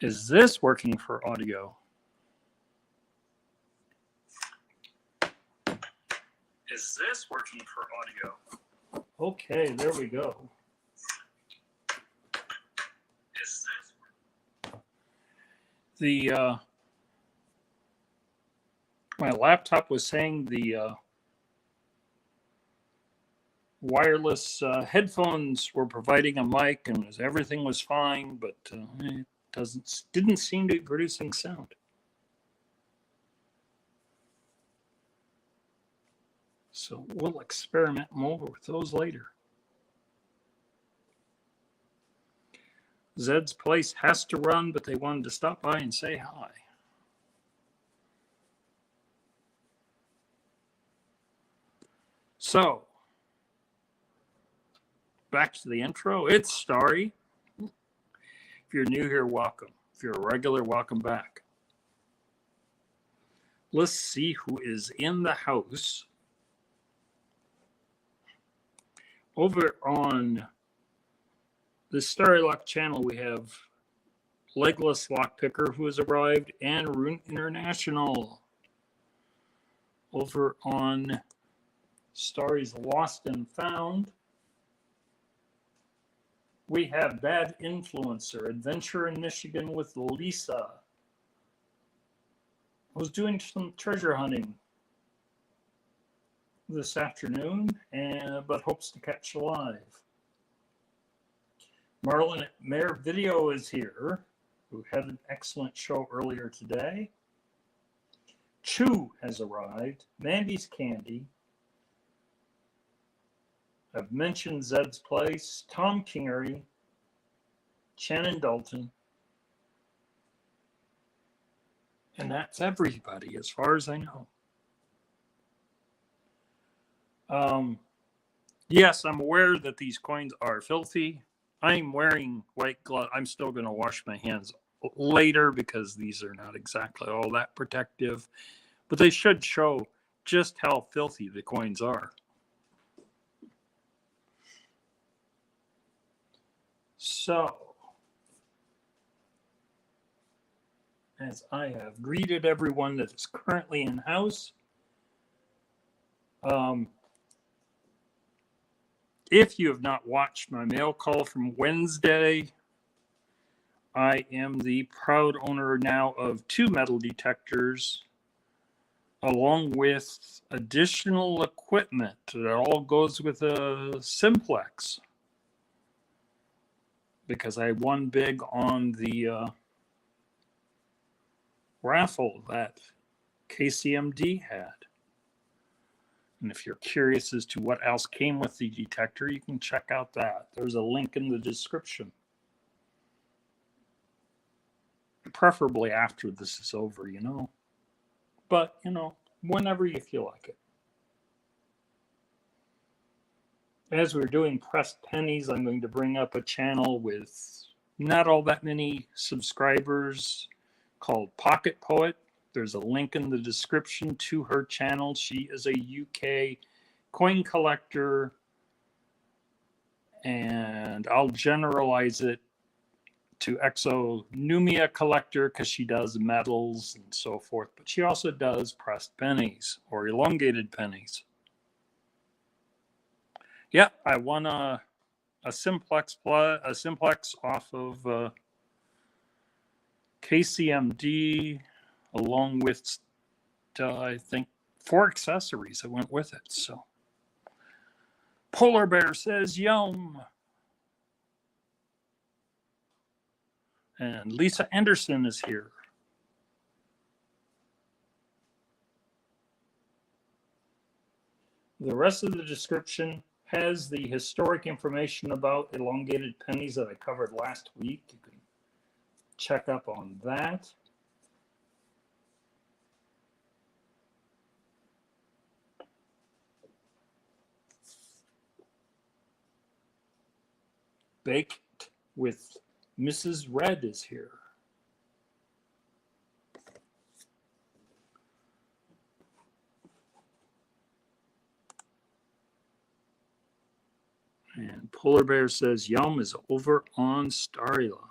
Is this working for audio? Is this working for audio? Okay, there we go. Is this? My laptop was saying the wireless headphones were providing a mic and everything was fine, but it didn't seem to be producing sound. So we'll experiment more with those later. Zed's Place has to run, but they wanted to stop by and say hi. So, back to the intro. It's Starry. If you're new here, welcome. If you're a regular, welcome back. Let's see who is in the house. Over on the Starrylock channel, we have Legless Lockpicker who has arrived and Rune International. Over on Starry's Lost and Found, we have Bad Influencer, Adventure in Michigan with Lisa. I was doing some treasure hunting this afternoon, but hopes to catch live. Marlon at Mayor Video is here, who had an excellent show earlier today. Chew has arrived. Mandy's Candy. I've mentioned Zed's Place, Tom Kingery, Shannon Dalton. And that's everybody as far as I know. Yes, I'm aware that these coins are filthy. I'm wearing white gloves. I'm still going to wash my hands later because these are not exactly all that protective. But they should show just how filthy the coins are. So, as I have greeted everyone that is currently in house, if you have not watched my mail call from Wednesday, I am the proud owner now of 2 metal detectors, along with additional equipment that all goes with a simplex. Because I won big on the raffle that KCMD had. And if you're curious as to what else came with the detector, you can check out that. There's a link in the description. Preferably after this is over, you know. But, you know, whenever you feel like it. As we're doing pressed pennies, I'm going to bring up a channel with not all that many subscribers called Pocket Poet. There's a link in the description to her channel. She is a UK coin collector, and I'll generalize it to exonumia collector because she does metals and so forth, but she also does pressed pennies or elongated pennies. Yeah, I won a simplex off of KCMD, along with I think 4 accessories that went with it. So Polar Bear says yum. And Lisa Anderson is here. The rest of the description has the historic information about elongated pennies that I covered last week. You can check up on that. Baked with Mrs. Red is here. And Polar Bear says Yum is over on Starrylock.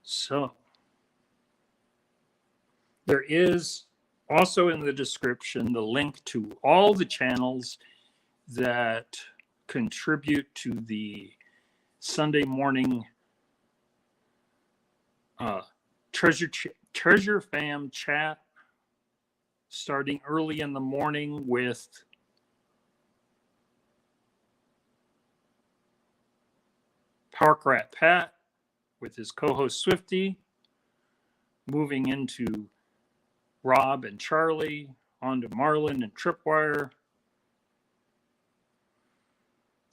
So there is also in the description the link to all the channels that contribute to the Sunday morning Treasure Fam chat, starting early in the morning with Park Rat Pat with his co-host Swifty, moving into Rob and Charlie, on to Marlin and Tripwire.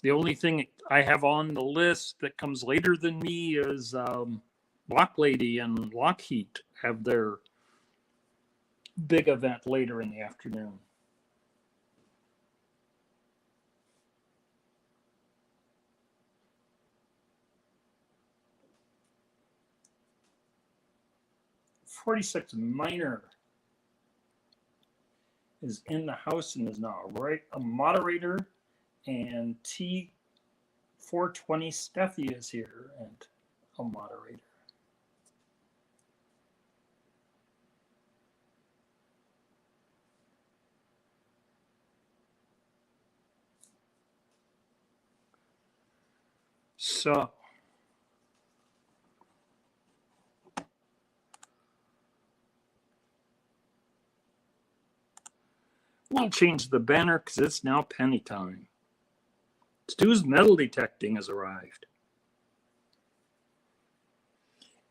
The only thing I have on the list that comes later than me is Block Lady and Lockheed have their big event later in the afternoon. .46 Minor is in the house and is now a moderator, and T420 Steffi is here and a moderator. So we'll change the banner because it's now penny time. Stu's metal detecting has arrived.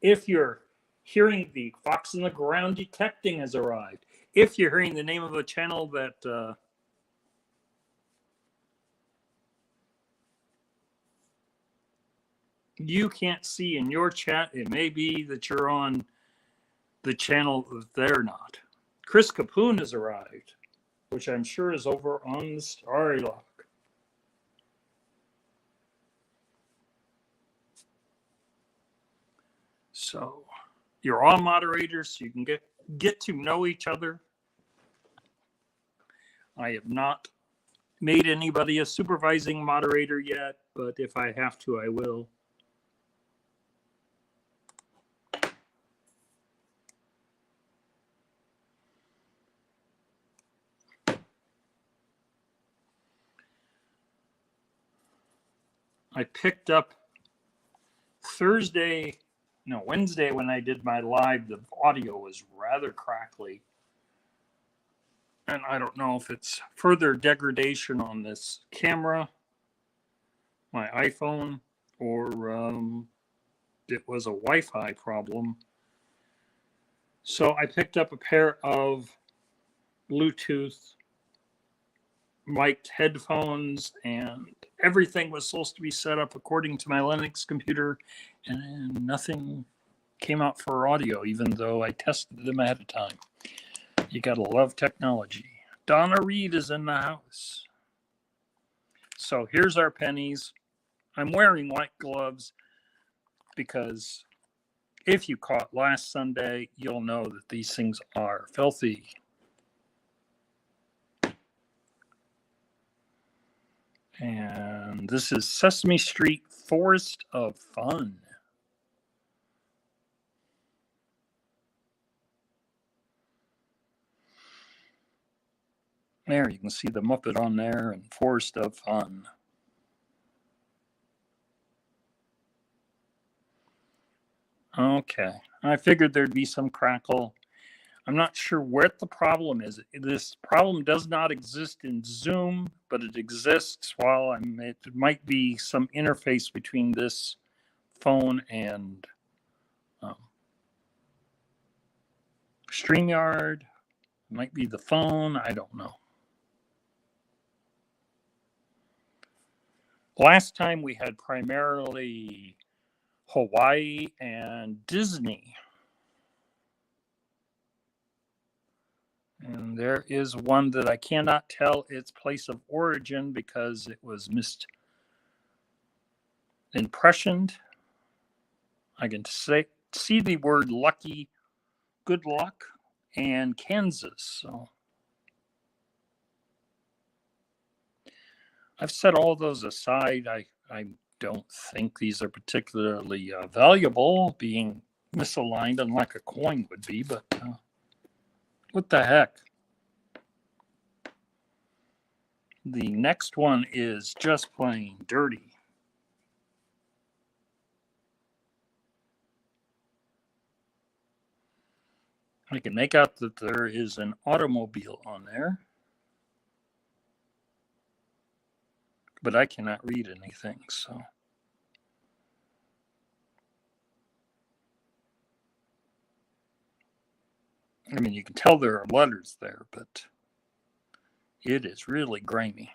If you're hearing the Fox in the Ground detecting has arrived. If you're hearing the name of a channel that you can't see in your chat, it may be that you're on the channel that they're not. Chris Capoon has arrived, which I'm sure is over on the Starrylock. So you're all moderators, so you can get to know each other. I have not made anybody a supervising moderator yet, but if I have to, I will. I picked up Wednesday when I did my live, the audio was rather crackly. And I don't know if it's further degradation on this camera, my iPhone, or it was a Wi-Fi problem. So I picked up a pair of Bluetooth mic'd headphones, and everything was supposed to be set up according to my Linux computer, and nothing came out for audio, even though I tested them ahead of time. You gotta love technology. Donna Reed is in the house. So here's our pennies. I'm wearing white gloves because if you caught last Sunday, you'll know that these things are filthy. And this is Sesame Street Forest of Fun. There, you can see the Muppet on there and Forest of Fun. Okay, I figured there'd be some crackle. I'm not sure what the problem is. This problem does not exist in Zoom, but it exists while it might be some interface between this phone and StreamYard. It might be the phone. I don't know. Last time we had primarily Hawaii and Disney. And there is one that I cannot tell its place of origin because it was misimpressioned. I can see the word lucky, good luck, and Kansas. So I've set all those aside. I don't think these are particularly valuable, being misaligned, unlike a coin would be, but what the heck? The next one is just plain dirty. I can make out that there is an automobile on there, but I cannot read anything, so. I mean, you can tell there are letters there, but it is really grimy.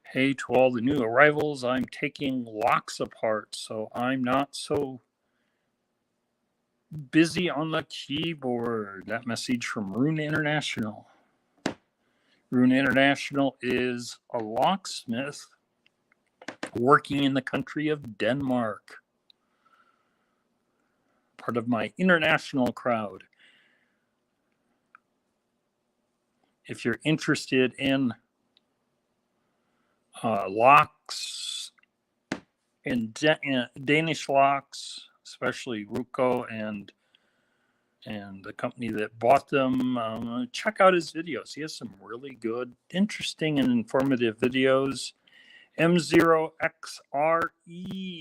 Hey, to all the new arrivals, I'm taking locks apart, so I'm not so busy on the keyboard. That message from Rune International. Rune International is a locksmith working in the country of Denmark. Part of my international crowd. If you're interested in locks, in Danish locks, especially Ruko and the company that bought them, check out his videos. He has some really good, interesting, and informative videos. M0XRE,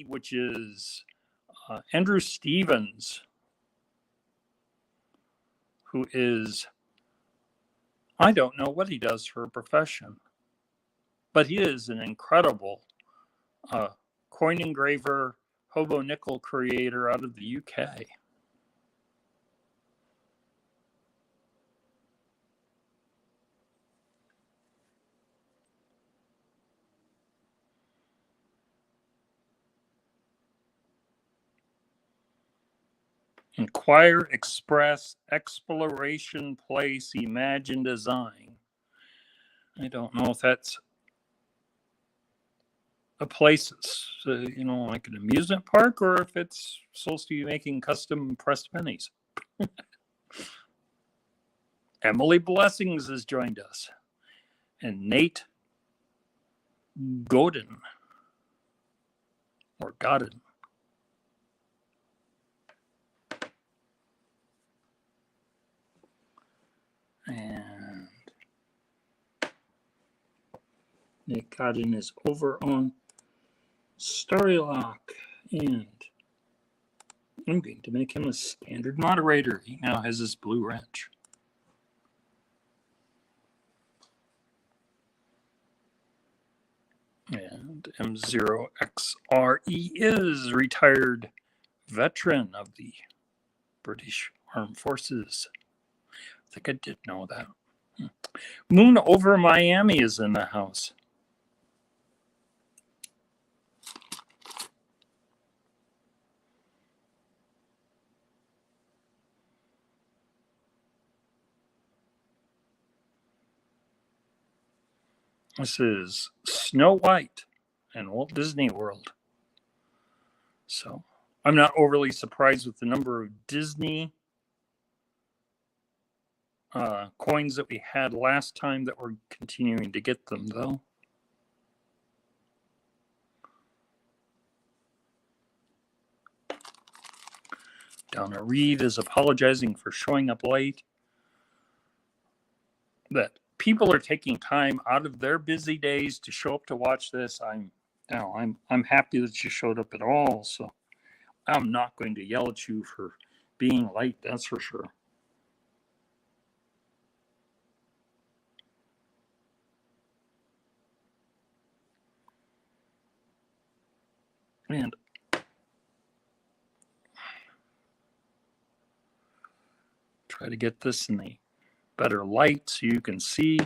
which is Andrew Stevens, who is, I don't know what he does for a profession, but he is an incredible coin engraver, hobo nickel creator out of the UK. Inquire, express, exploration, place, imagine, design. I don't know if that's a place that's, like an amusement park, or if it's supposed to be making custom pressed pennies. Emily Blessings has joined us. And Nate Godin. Or Godin. And Nate Godin is over on Starrylock. And I'm going to make him a standard moderator. He now has his blue wrench. And M0XRE is retired veteran of the British Armed Forces. I think I did know that. Moon over Miami is in the house. This is Snow White and Walt Disney World. So I'm not overly surprised with the number of Disney coins that we had last time that we're continuing to get them, though. Donna Reed is apologizing for showing up late. That people are taking time out of their busy days to show up to watch this. I'm happy that you showed up at all. So I'm not going to yell at you for being late. That's for sure. And try to get this in the better light so you can see.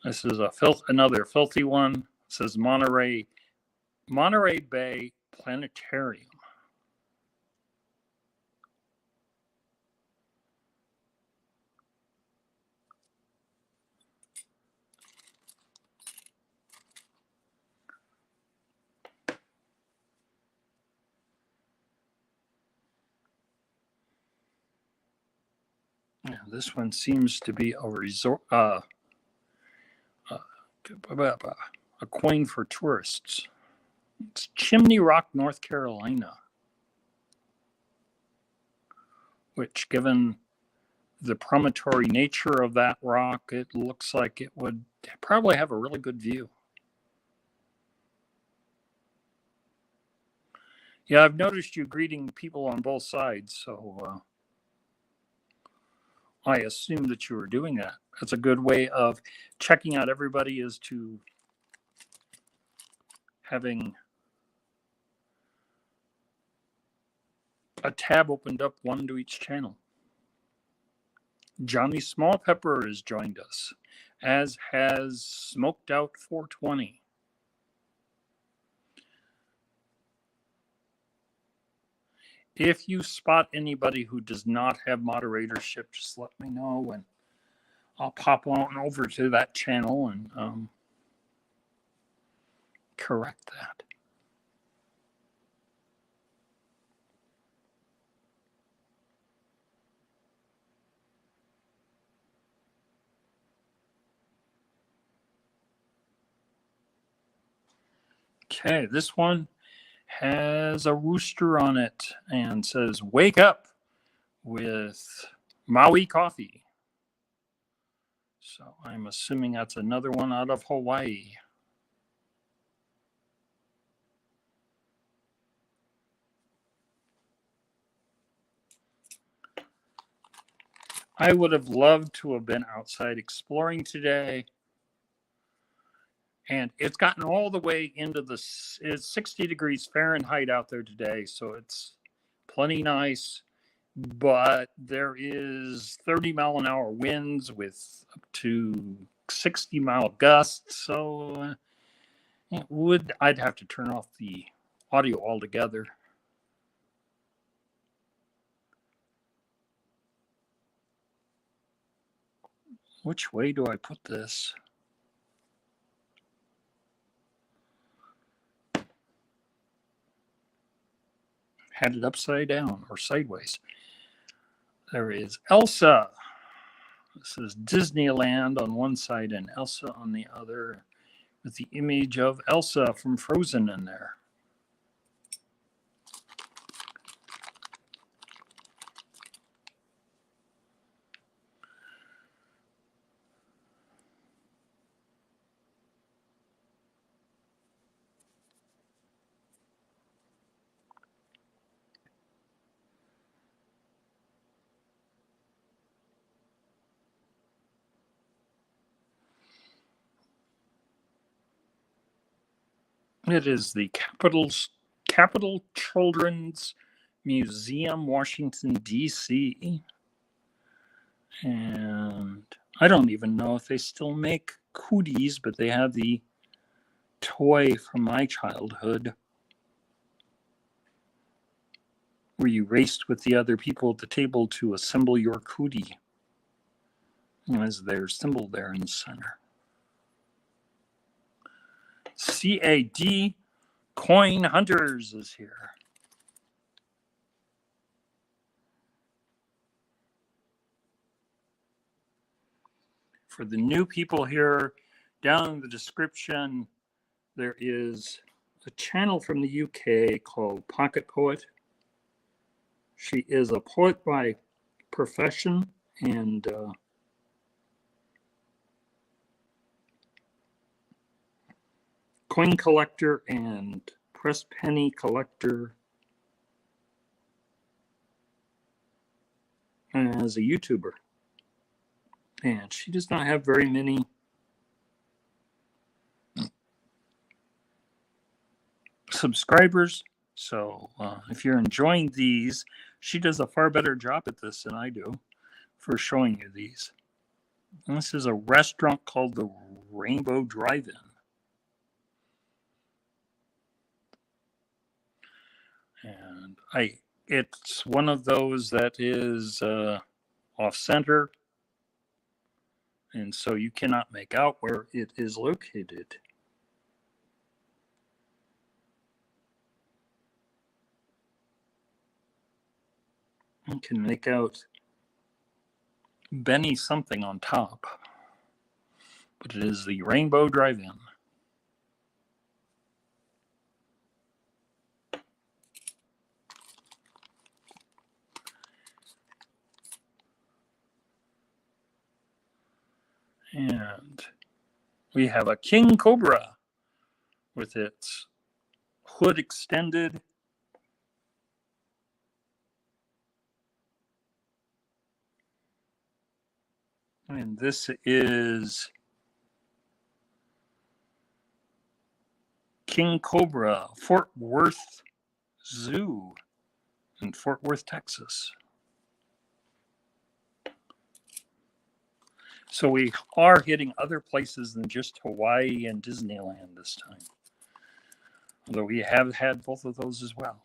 This is another filthy one. It says Monterey Bay Planetarium. Yeah, this one seems to be a resort, A coin for tourists. It's Chimney Rock, North Carolina, which, given the promontory nature of that rock, it looks like it would probably have a really good view. Yeah, I've noticed you greeting people on both sides, so I assume that you were doing that. That's a good way of checking out everybody, is to having a tab opened up, one to each channel. Johnny Small Pepper has joined us, as has Smoked Out 420. If you spot anybody who does not have moderatorship, just let me know, and I'll pop on over to that channel and correct that. Okay, this one has a rooster on it and says, "Wake up with Maui coffee." So I'm assuming that's another one out of Hawaii. I would have loved to have been outside exploring today. And it's gotten all the way into it's 60 degrees Fahrenheit out there today. So it's plenty nice. But there is 30-mile-an-hour winds with up to 60-mile gusts. So I'd have to turn off the audio altogether. Which way do I put this? Had it upside down or sideways. There is Elsa. This is Disneyland on one side and Elsa on the other, with the image of Elsa from Frozen in there. It is the Capitol Children's Museum, Washington, D.C. And I don't even know if they still make cooties, but they have the toy from my childhood where you raced with the other people at the table to assemble your cootie. As their symbol there in the center. CAD Coin Hunters is here. For the new people here, down in the description, there is a channel from the UK called Pocket Poet. She is a poet by profession and coin collector and pressed penny collector as a YouTuber. And she does not have very many subscribers. So if you're enjoying these, she does a far better job at this than I do for showing you these. And this is a restaurant called the Rainbow Drive-In. And it's one of those that is off-center, and so you cannot make out where it is located. You can make out Benny something on top. but it is the Rainbow Drive-In. And we have a King Cobra with its hood extended. And this is King Cobra, Fort Worth Zoo in Fort Worth, Texas. So we are hitting other places than just Hawaii and Disneyland this time. Although we have had both of those as well.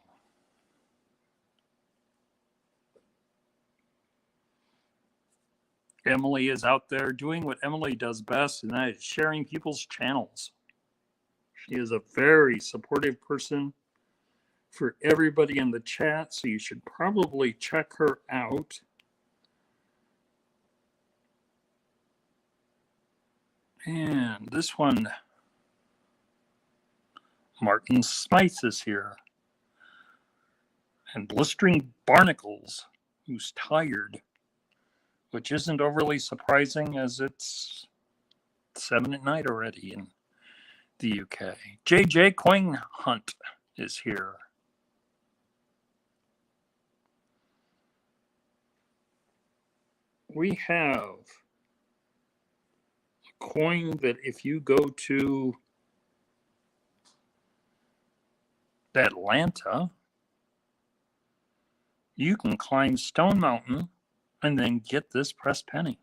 Emily is out there doing what Emily does best, and that is sharing people's channels. She is a very supportive person for everybody in the chat, so you should probably check her out. And this one, Martin Smythe is here. And Blistering Barnacles, who's tired, which isn't overly surprising as it's 7 at night already in the UK. JJ Coin Hunt is here. We have a coin that if you go to Atlanta, you can climb Stone Mountain and then get this pressed penny.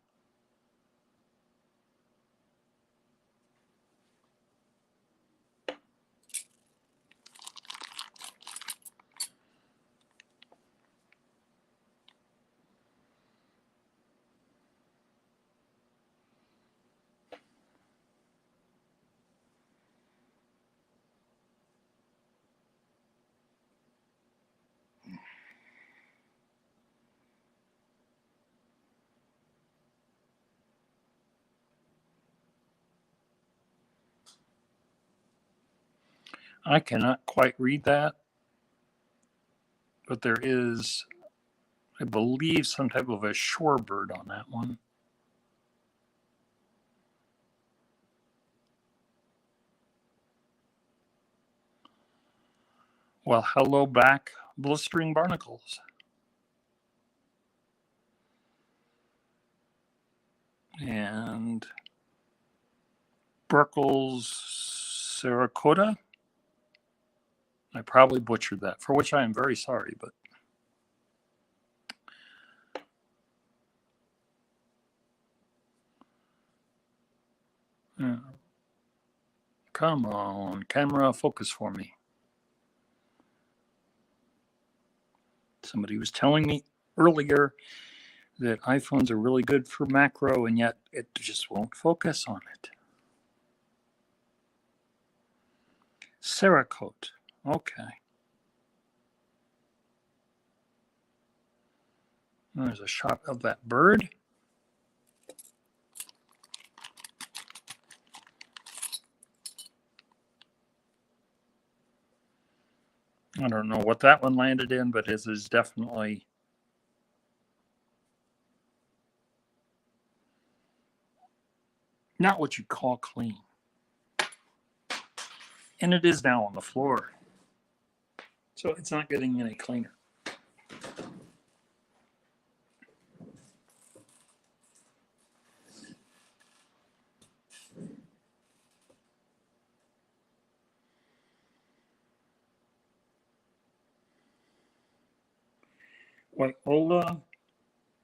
I cannot quite read that, but there is, I believe, some type of a shorebird on that one. Well, hello back, Blistering Barnacles. And Burkles Saracota. I probably butchered that, for which I am very sorry, but come on, camera, focus for me. Somebody was telling me earlier that iPhones are really good for macro, and yet it just won't focus on it. Cerakote. Okay. There's a shot of that bird. I don't know what that one landed in, but it is definitely not what you call clean. And it is now on the floor. So it's not getting any cleaner. Waiola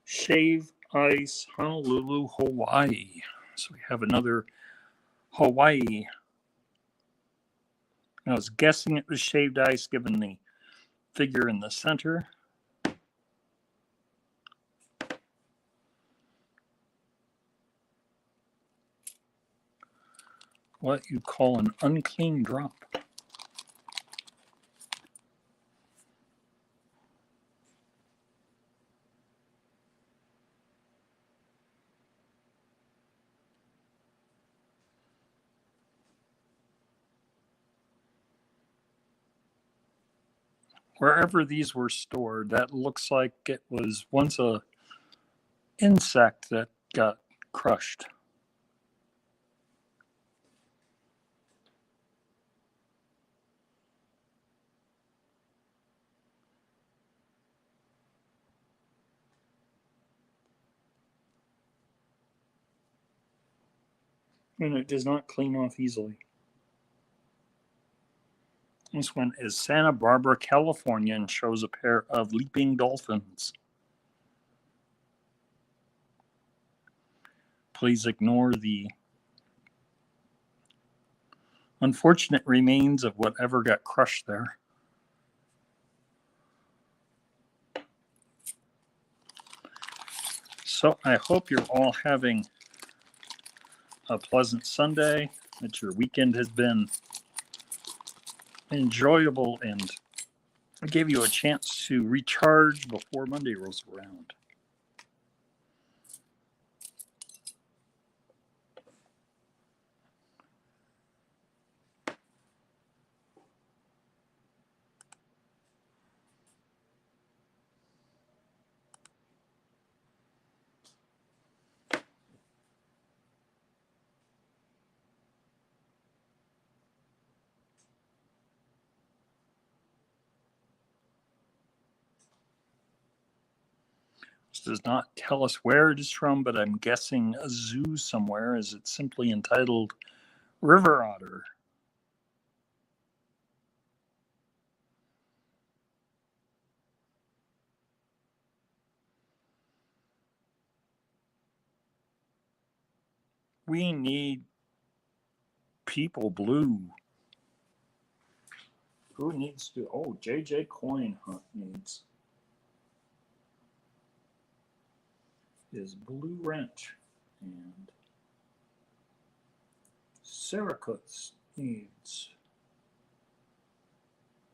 Shave Ice, Honolulu, Hawaii. So we have another Hawaii. I was guessing it was shaved ice given the figure in the center. What you call an unclean drop. wherever these were stored, that looks like it was once a insect that got crushed. And it does not clean off easily. This one is Santa Barbara, California, and shows a pair of leaping dolphins. Please ignore the unfortunate remains of whatever got crushed there. So I hope you're all having a pleasant Sunday, that your weekend has been enjoyable and gave you a chance to recharge before Monday rolls around. This does not tell us where it is from, but I'm guessing a zoo somewhere, as it's simply entitled River Otter. We need people blue. Who needs to? Oh, JJ Coin Hunt needs is Blue Wrench, and Syracuse needs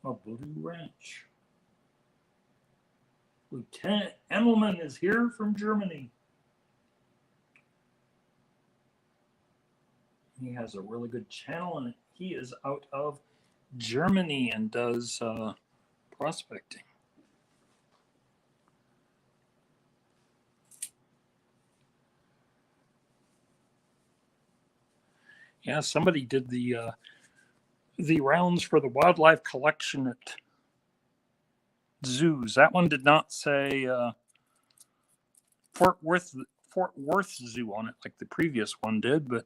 a Blue Wrench. Lieutenant Emmelman is here from Germany. He has a really good channel, and he is out of Germany and does prospecting. Yeah, somebody did the rounds for the wildlife collection at zoos. That one did not say Fort Worth Zoo on it like the previous one did, but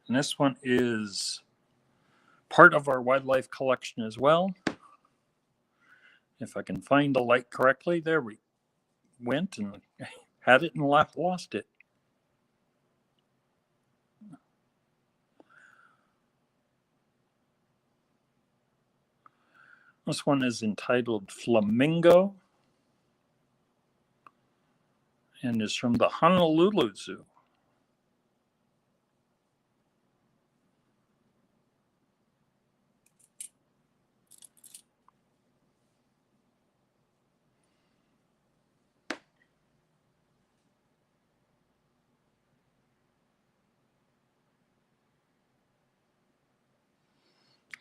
and this one is part of our wildlife collection as well. If I can find the light correctly, there we went and had it and lost it. This one is entitled Flamingo and is from the Honolulu Zoo.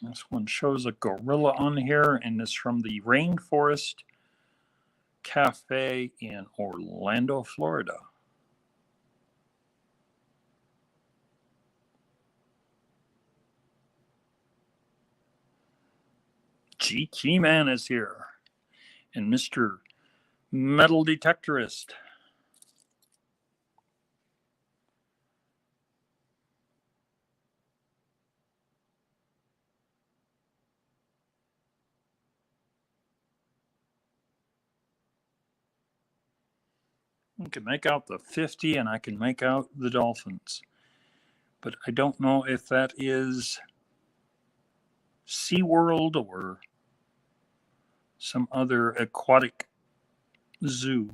This one shows a gorilla on here and is from the Rainforest Cafe in Orlando, Florida. GT Man is here, and Mr. Metal Detectorist. I can make out the 50 and I can make out the dolphins, but I don't know if that is SeaWorld or some other aquatic zoo.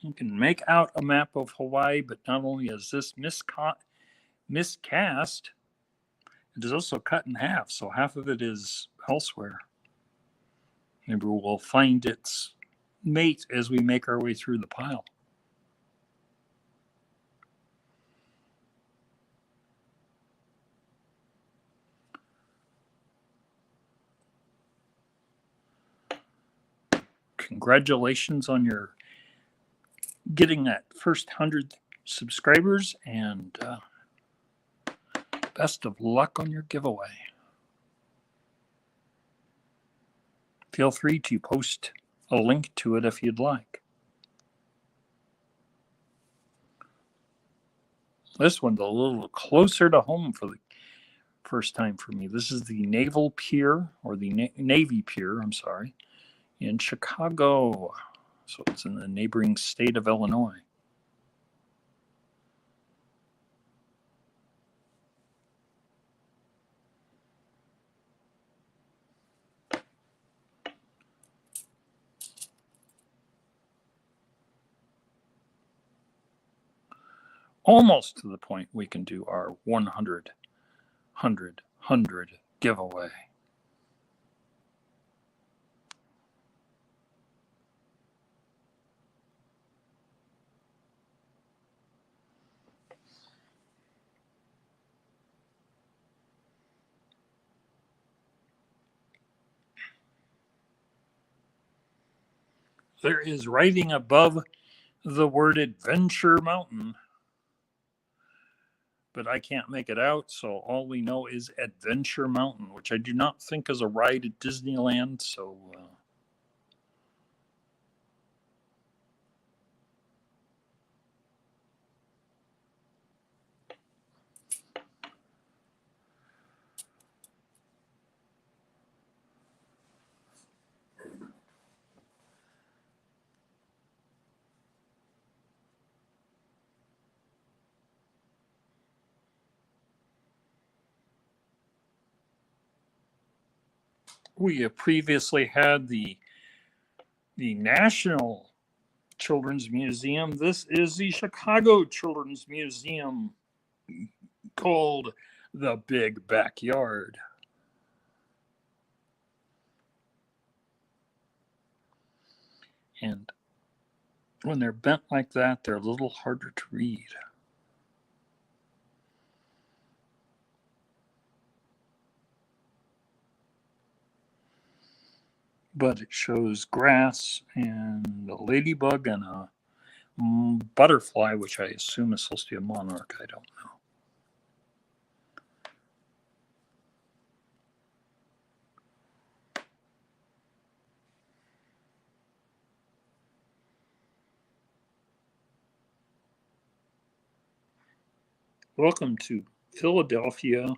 You can make out a map of Hawaii, but not only is this miscast, it is also cut in half, so half of it is elsewhere. Maybe we'll find its mate as we make our way through the pile. Congratulations on your getting that first 100 subscribers, and best of luck on your giveaway. Feel free to post a link to it if you'd like. This one's a little closer to home for the first time for me. This is the Naval Pier, or the Navy Pier, I'm sorry, in Chicago. So it's in the neighboring state of Illinois. Almost to the point we can do our 100 giveaway. There is writing above the word Adventure Mountain, but I can't make it out, so all we know is Adventure Mountain, which I do not think is a ride at Disneyland, so we have previously had the National Children's Museum. This is the Chicago Children's Museum, called the Big Backyard. And when they're bent like that, they're a little harder to read. But it shows grass and a ladybug and a butterfly, which I assume is supposed to be a monarch. I don't know. Welcome to Philadelphia.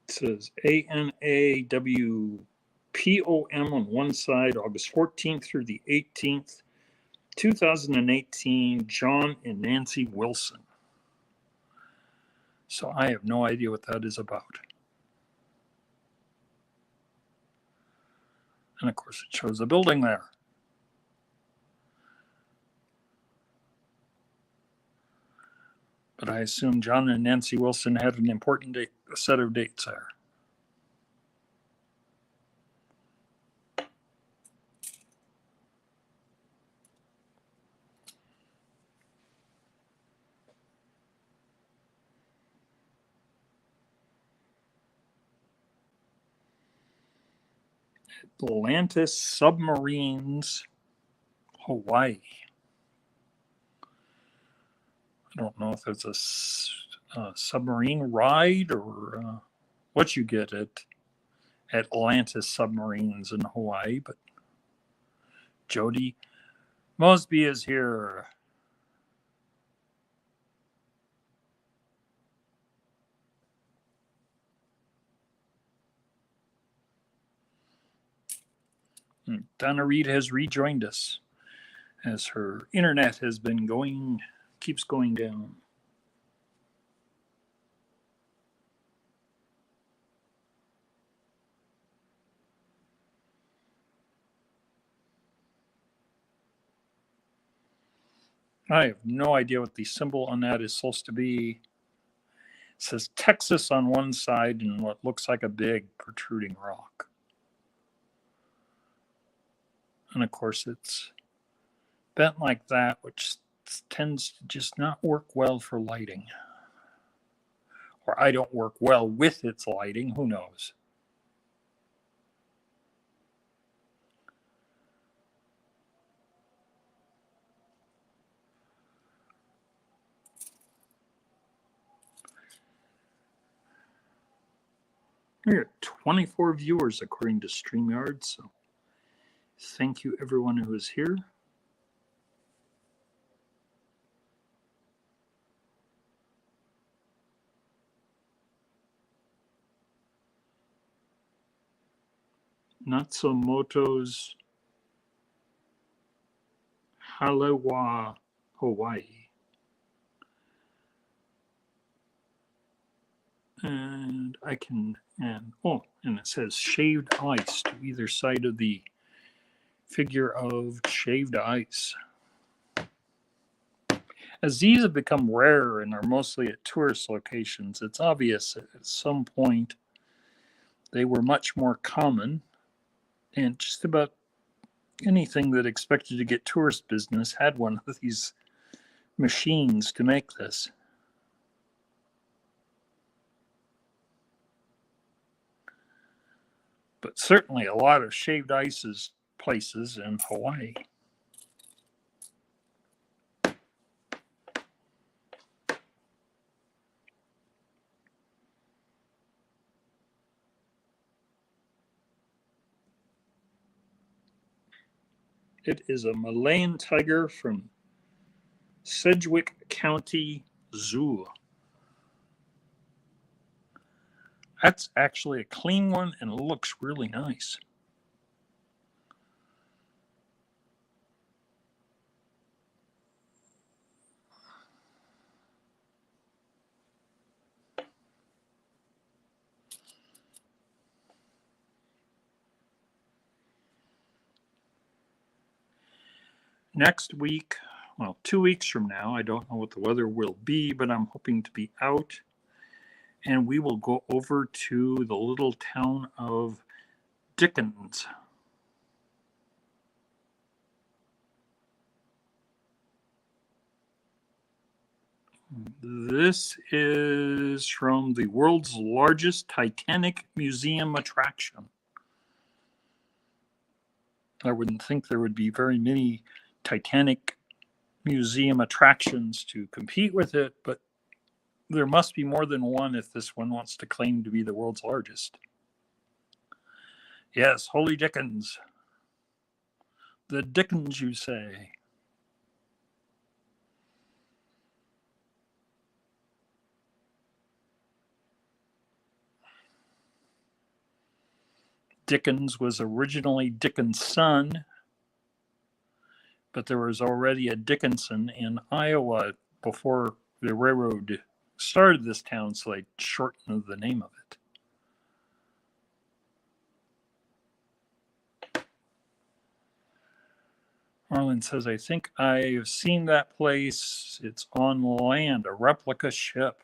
It says ANAWPOM on one side, August 14th through the 18th, 2018, John and Nancy Wilson. So I have no idea what that is about. And of course, it shows the building there. But I assume John and Nancy Wilson had an important set of dates there. Atlantis Submarines, Hawaii. I don't know if it's a submarine ride or what you get at Atlantis Submarines in Hawaii, but Jody Mosby is here. Donna Reed has rejoined us as her internet has been keeps going down. I have no idea what the symbol on that is supposed to be. It says Texas on one side and what looks like a big protruding rock. And of course, it's bent like that, which tends to just not work well for lighting. Or I don't work well with its lighting, who knows? We are 24 viewers according to StreamYard, so thank you everyone who is here. Natsumoto's Halewa, Hawaii. And I can, and it says shaved ice to either side of the figure of shaved ice. As these have become rare and are mostly at tourist locations, it's obvious that at some point they were much more common, and just about anything that expected to get tourist business had one of these machines to make this. But certainly a lot of shaved ices places in Hawaii. It is a Malayan tiger from Sedgwick County Zoo. That's actually a clean one and it looks really nice. Next week, well, 2 weeks from now, I don't know what the weather will be, but I'm hoping to be out. And we will go over to the little town of Dickens. This is from the world's largest Titanic museum attraction. I wouldn't think there would be very many Titanic museum attractions to compete with it, but there must be more than one if this one wants to claim to be the world's largest. Yes, Holy Dickens. The Dickens, you say. Dickens was originally Dickens' son, but there was already a Dickinson in Iowa before the railroad started this town, so they shortened the name of it. Marlon says, I think I've seen that place. It's on land, a replica ship.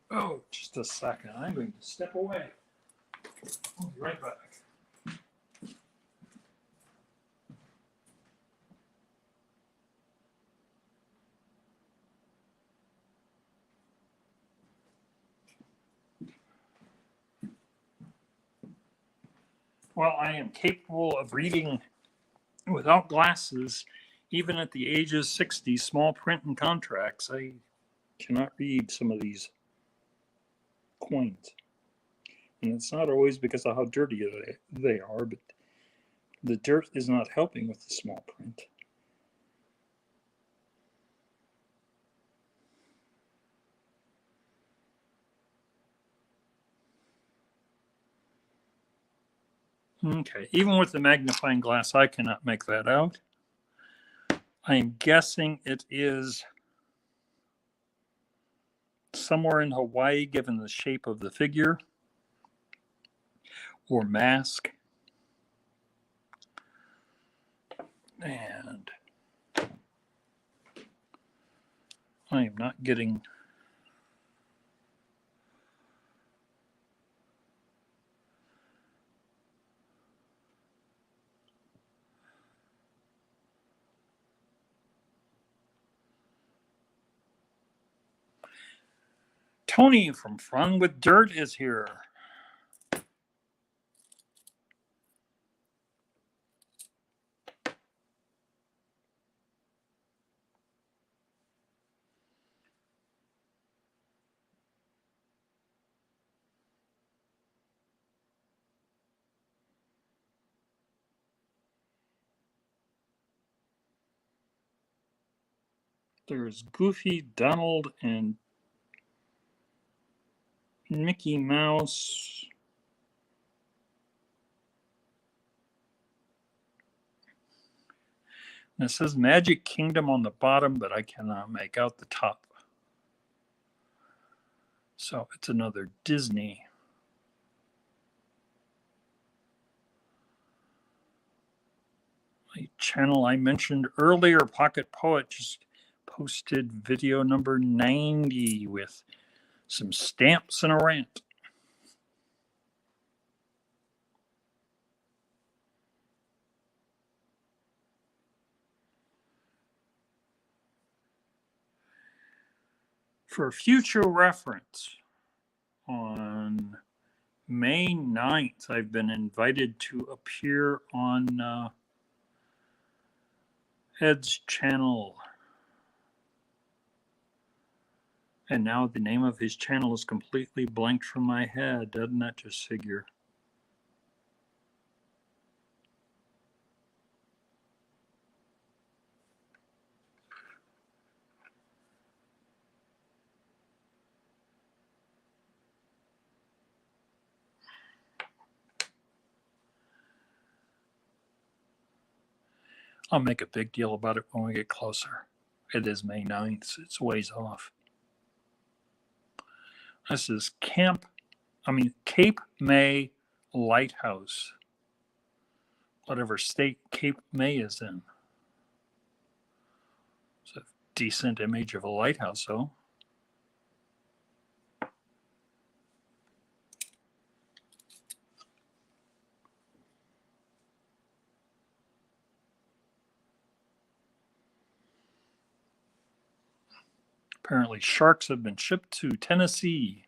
Oh, just a second. I'm going to step away. I'll be right back. Well, I am capable of reading without glasses, even at the age of 60, small print and contracts. I cannot read some of these coins. And it's not always because of how dirty they are, but the dirt is not helping with the small print. Okay, even with the magnifying glass, I cannot make that out. I am guessing it is somewhere in Hawaii, given the shape of the figure or mask. And I am not getting... Tony from Fun with Dirt is here. There's Goofy, Donald, and Mickey Mouse. And it says Magic Kingdom on the bottom, but I cannot make out the top. So it's another Disney. A channel I mentioned earlier, Pocket Poet, just posted video number 90 with some stamps and a rant. For future reference, on May 9th, I've been invited to appear on Ed's channel. And now the name of his channel is completely blanked from my head. Doesn't that just figure? I'll make a big deal about it when we get closer. It is May 9th. It's ways off. This is Cape May Lighthouse. Whatever state Cape May is in. It's a decent image of a lighthouse, though. Apparently, sharks have been shipped to Tennessee.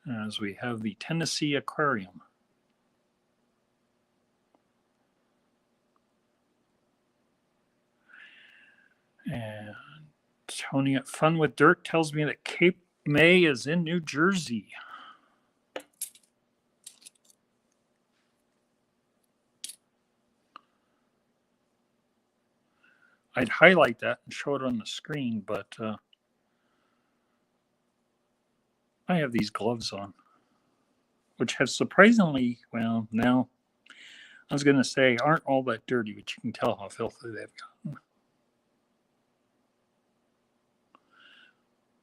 As we have the Tennessee Aquarium. And Tony at Fun with Dirt tells me that Cape May is in New Jersey. I'd highlight that and show it on the screen, but I have these gloves on, which have surprisingly, well, now, I was going to say, aren't all that dirty, but you can tell how filthy they've gotten.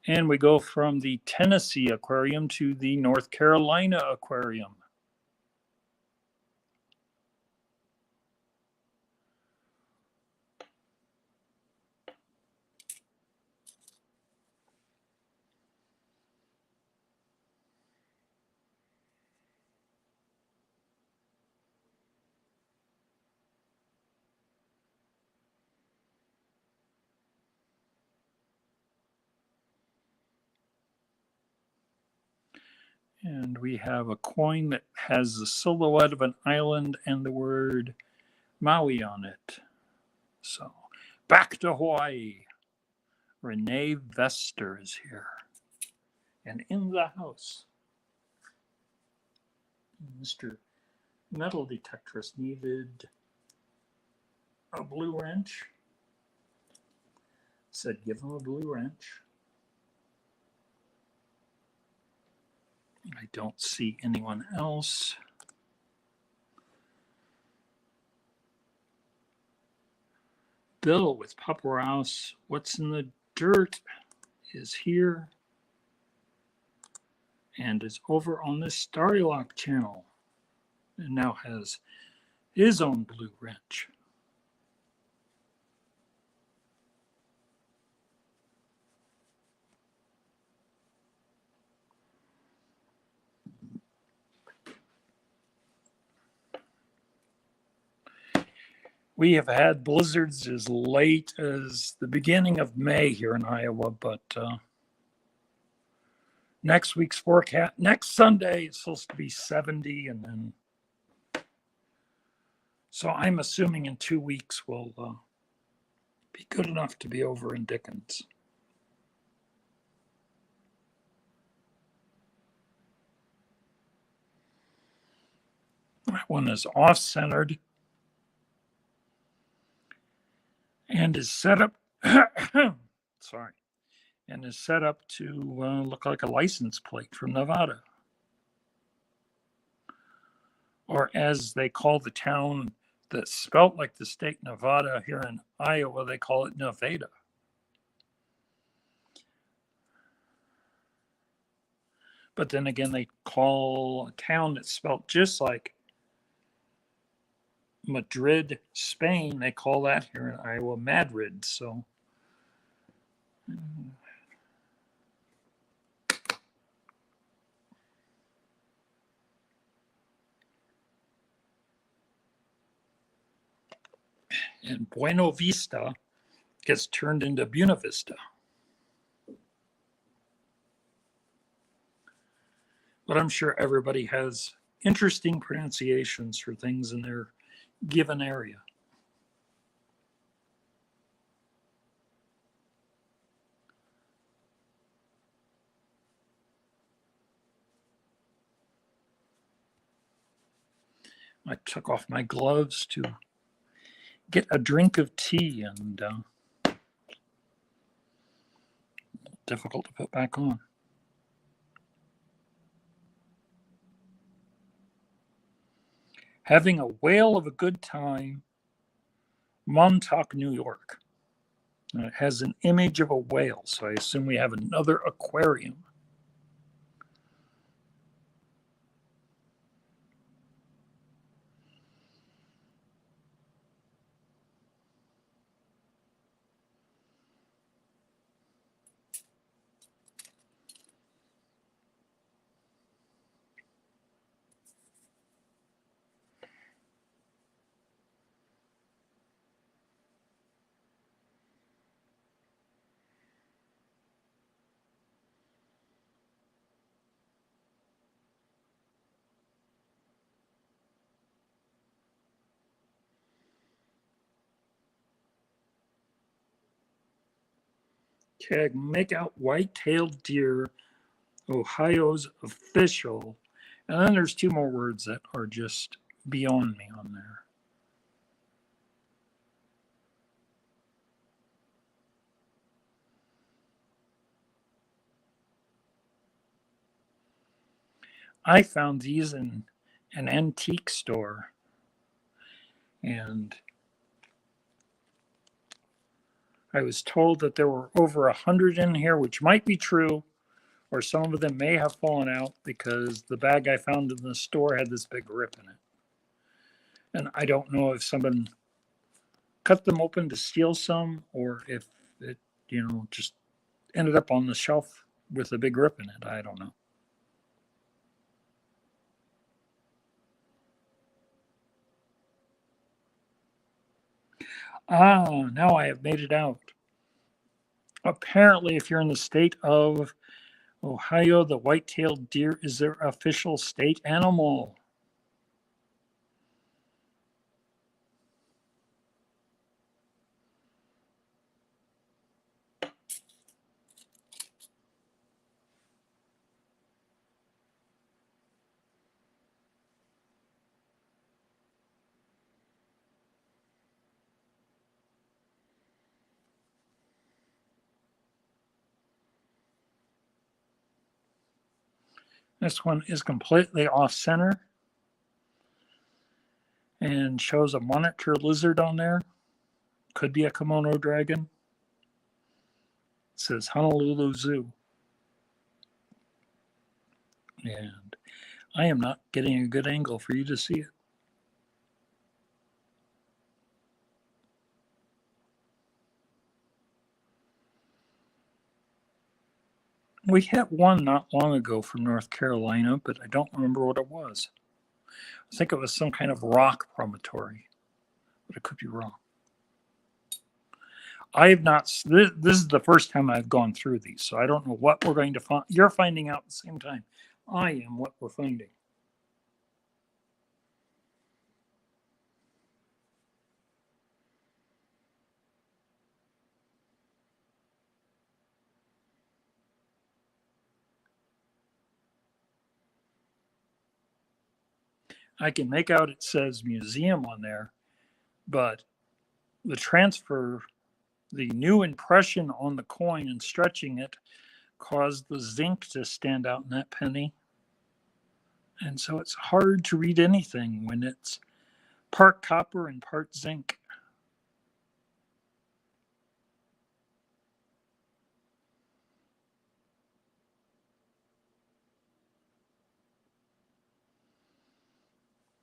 And we go from the Tennessee Aquarium to the North Carolina Aquarium. And we have a coin that has the silhouette of an island and the word Maui on it. So, back to Hawaii. Renee Vester is here. And in the house, Mr. Metal Detectorist needed a blue wrench. Said, give him a blue wrench. I don't see anyone else. Bill with Papa Rouse, What's in the Dirt is here and is over on this Starrylock channel and now has his own blue wrench. We have had blizzards as late as the beginning of May here in Iowa, but next week's forecast, next Sunday, it's supposed to be 70, and then so I'm assuming in 2 weeks we'll be good enough to be over in Dickens. That one is off-centered and is set up, sorry, and is set up to look like a license plate from Nevada. Or as they call the town that's spelt like the state Nevada here in Iowa, they call it Nevada. But then again, they call a town that's spelt just like Madrid, Spain. They call that here in Iowa Madrid. So and Buena Vista gets turned into Buena Vista. But I'm sure everybody has interesting pronunciations for things in their given area. I took off my gloves to get a drink of tea, and difficult to put back on. Having a whale of a good time, Montauk, New York. And it has an image of a whale, so I assume we have another aquarium. Okay, make out white-tailed deer, Ohio's official. And then there's two more words that are just beyond me on there. I found these in an antique store, and I was told that there were over 100 in here, which might be true, or some of them may have fallen out because the bag I found in the store had this big rip in it. And I don't know if someone cut them open to steal some, or if it, just ended up on the shelf with a big rip in it. I don't know. Ah, now I have made it out. Apparently, if you're in the state of Ohio, the white-tailed deer is their official state animal. This one is completely off center and shows a monitor lizard on there. Could be a kimono dragon. It says Honolulu Zoo. And I am not getting a good angle for you to see it. We had one not long ago from North Carolina, but I don't remember what it was. I think it was some kind of rock promontory, but I could be wrong. I have not, this is the first time I've gone through these, so I don't know what we're going to find. You're finding out at the same time I am what we're finding. I can make out it says museum on there, but the transfer, the new impression on the coin and stretching it caused the zinc to stand out in that penny. And so it's hard to read anything when it's part copper and part zinc.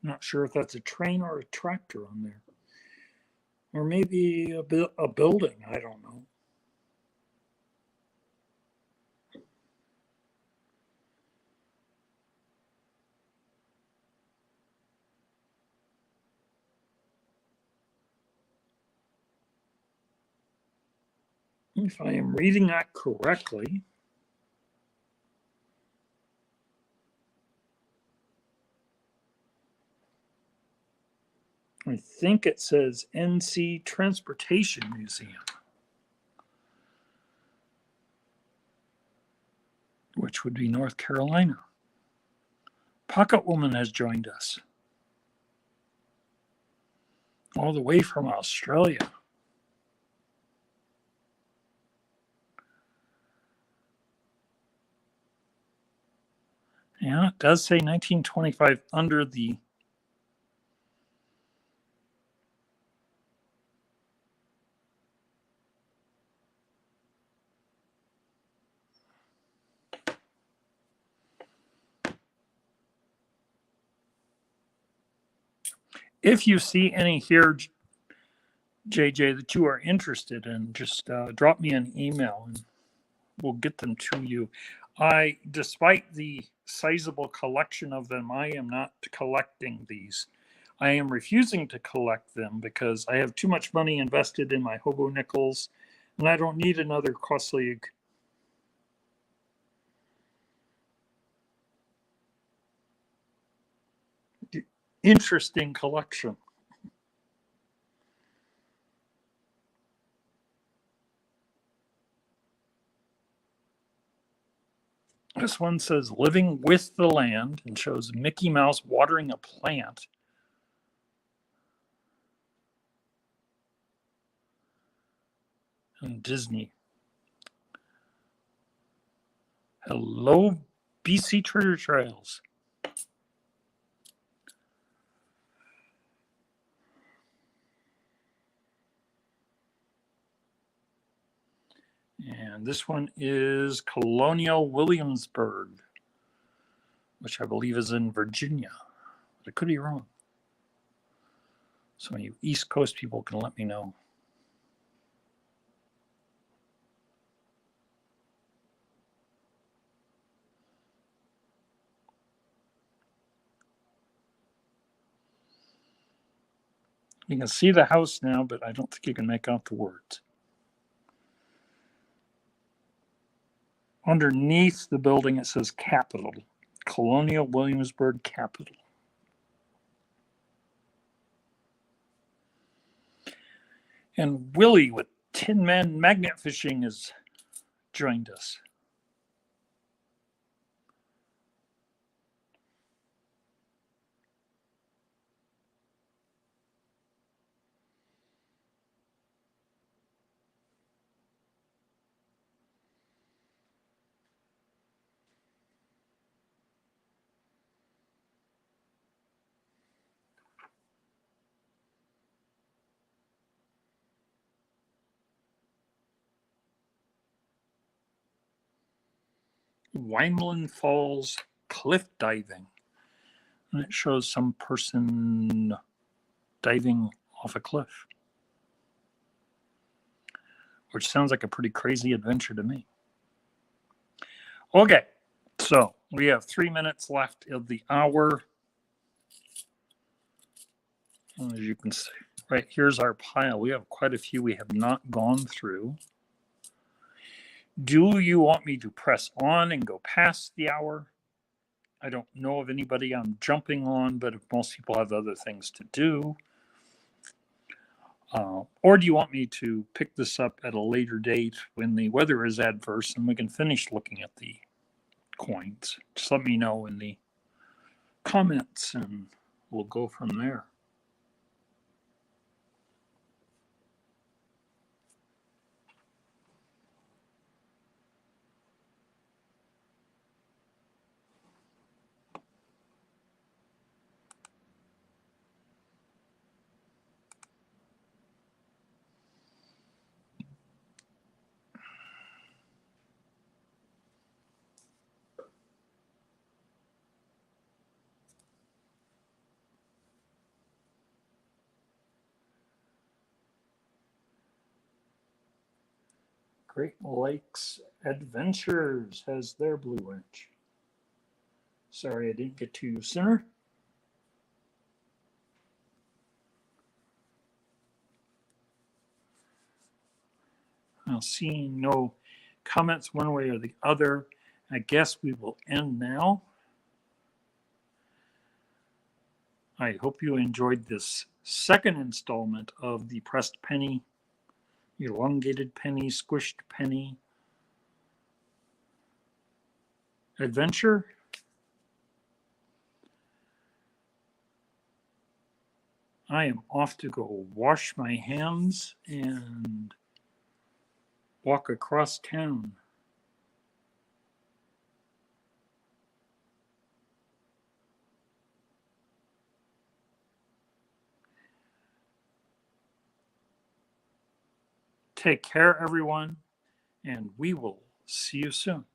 Not sure if that's a train or a tractor on there. Or maybe a building, I don't know. If I am reading that correctly, I think it says NC Transportation Museum, which would be North Carolina. Pocket Woman has joined us all the way from Australia. Yeah, it does say 1925 under the if you see any here, JJ, that you are interested in, just drop me an email and we'll get them to you. Despite the sizable collection of them, I am not collecting these. I am refusing to collect them because I have too much money invested in my hobo nickels and I don't need another costly, interesting collection. This one says living with the land and shows Mickey Mouse watering a plant. And Disney. Hello, BC Treasure Trails. And this one is Colonial Williamsburg, which I believe is in Virginia. But I could be wrong. So you East Coast people can let me know. You can see the house now, but I don't think you can make out the words. Underneath the building, it says Capitol. Colonial Williamsburg Capitol. And Willie with Tin Man Magnet Fishing has joined us. Wineland Falls cliff diving. And it shows some person diving off a cliff, which sounds like a pretty crazy adventure to me. Okay, so we have 3 minutes left of the hour. As you can see, right here's our pile. We have quite a few we have not gone through. Do you want me to press on and go past the hour? I don't know of anybody I'm jumping on, but if most people have other things to do. Or do you want me to pick this up at a later date when the weather is adverse and we can finish looking at the coins? Just let me know in the comments and we'll go from there. Great Lakes Adventures has their blue wrench. Sorry I didn't get to you sooner. Now, seeing no comments one way or the other, I guess we will end now. I hope you enjoyed this second installment of the pressed penny, elongated penny, squished penny adventure. I am off to go wash my hands and walk across town. Take care, everyone, and we will see you soon.